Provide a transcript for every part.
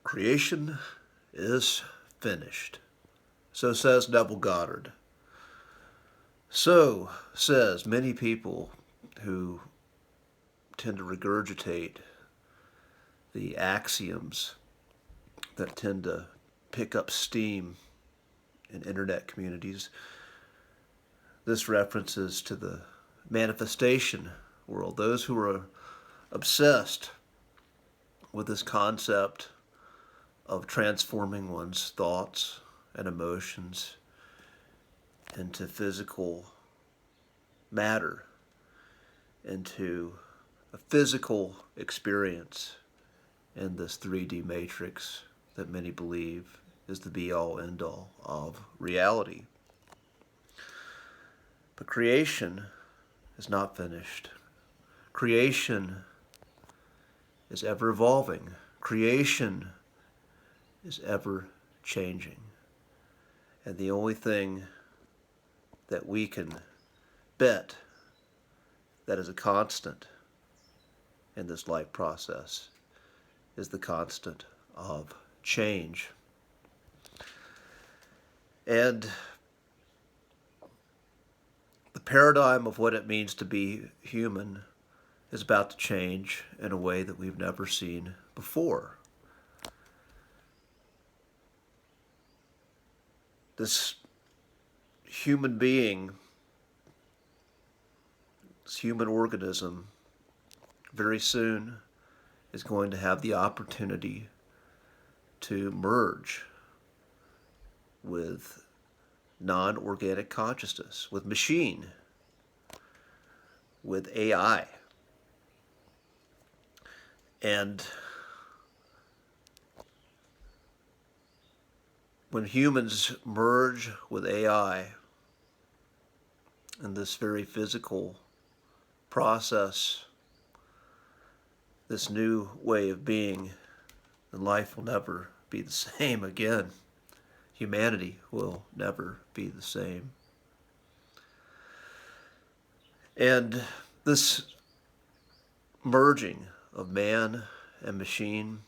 Creation is finished. So says Neville Goddard. So says many people who tend to regurgitate the axioms that tend to pick up steam in internet communities. This references to the manifestation world, those who are obsessed with this concept of transforming one's thoughts and emotions into physical matter, into a physical experience in this 3D matrix that many believe is the be-all, end-all of reality. But creation is not finished. Creation is ever evolving. Creation is ever changing. And the only thing that we can bet that is a constant in this life process is the constant of change. And the paradigm of what it means to be human is about to change in a way that we've never seen before. This human being, this human organism, very soon is going to have the opportunity to merge with non-organic consciousness, with machine, with AI. And when humans merge with AI in this very physical process, this new way of being, then life will never be the same again. Humanity will never be the same. And this merging of man and machine,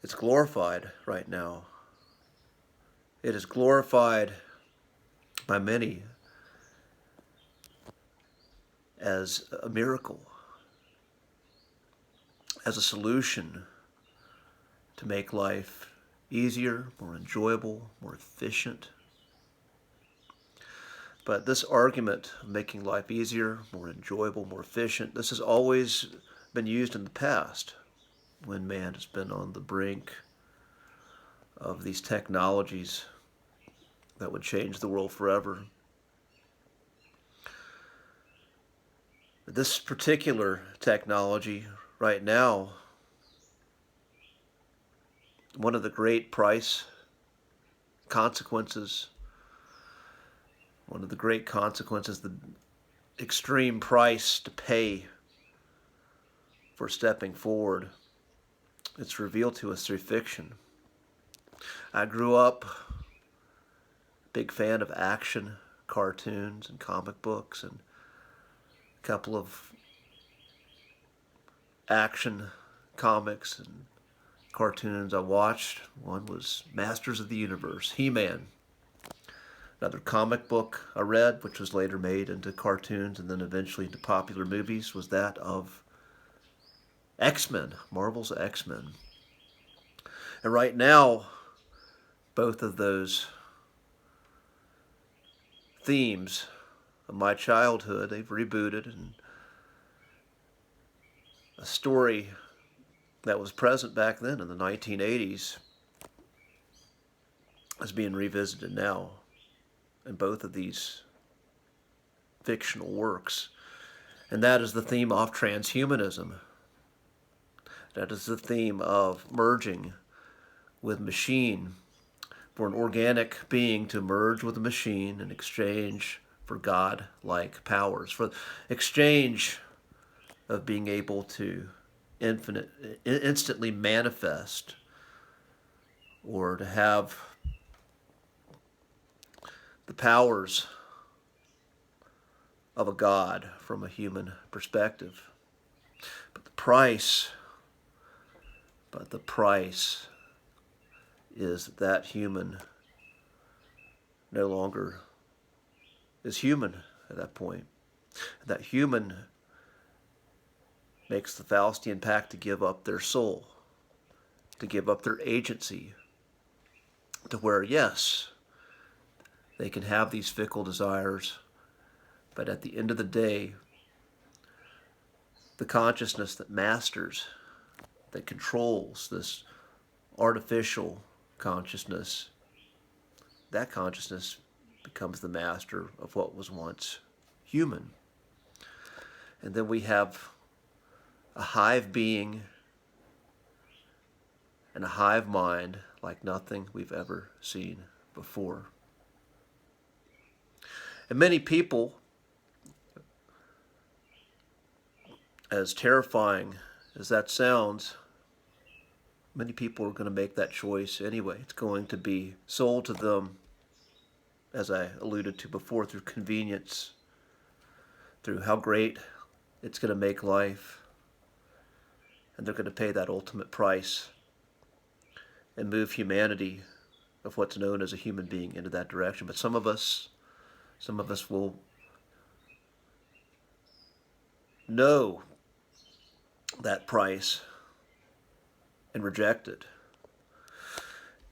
it's glorified right now. It is glorified by many as a miracle, as a solution to make life easier, more enjoyable, more efficient. But this argument of making life easier, more enjoyable, more efficient, this has always been used in the past when man has been on the brink of these technologies that would change the world forever. This particular technology right now, one of the great consequences, the extreme price to pay for stepping forward, it's revealed to us through fiction. I grew up a big fan of action cartoons and comic books, and a couple of action comics and cartoons I watched. One was Masters of the Universe, He-Man. Another comic book I read, which was later made into cartoons and then eventually into popular movies, was that of X-Men, Marvel's X-Men. And right now, both of those themes of my childhood, they've rebooted, and a story that was present back then in the 1980s is being revisited now in both of these fictional works. And that is the theme of transhumanism. That is the theme of merging with machine, for an organic being to merge with a machine in exchange for God-like powers, for exchange of being able to instantly manifest, or to have the powers of a god from a human perspective. But the price But the price is that human no longer is human at that point. That human makes the Faustian pact to give up their soul, to give up their agency, to where, yes, they can have these fickle desires, but at the end of the day, the consciousness that masters, that controls this artificial consciousness, that consciousness becomes the master of what was once human. And then we have a hive being and a hive mind like nothing we've ever seen before. And many people, as terrifying as that sounds, many people are going to make that choice anyway. It's going to be sold to them, as I alluded to before, through convenience, through how great it's going to make life. And they're going to pay that ultimate price and move humanity of what's known as a human being into that direction. But some of us will know that price and reject it.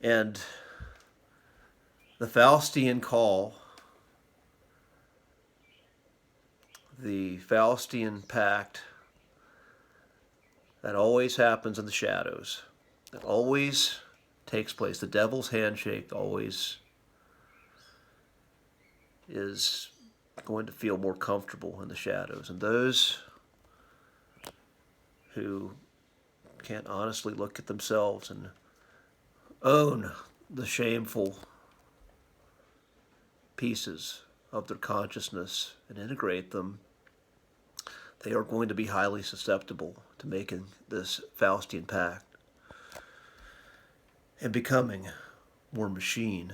And the Faustian call, the Faustian pact, that always happens in the shadows, that always takes place. The devil's handshake always is going to feel more comfortable in the shadows. And those who can't honestly look at themselves and own the shameful pieces of their consciousness and integrate them, they are going to be highly susceptible to making this Faustian pact and becoming more machine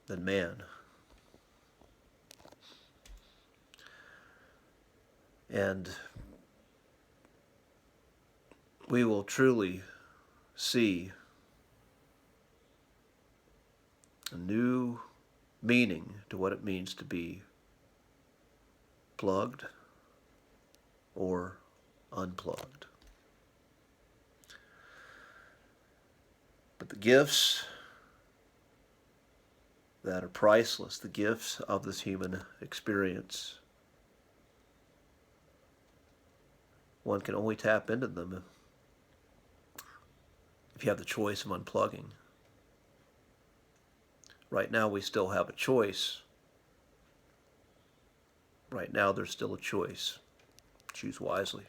than man. And we will truly see a new meaning to what it means to be plugged or unplugged. But the gifts that are priceless, the gifts of this human experience, one can only tap into them if you have the choice of unplugging. Right now we still have a choice. Right now there's still a choice. Choose wisely.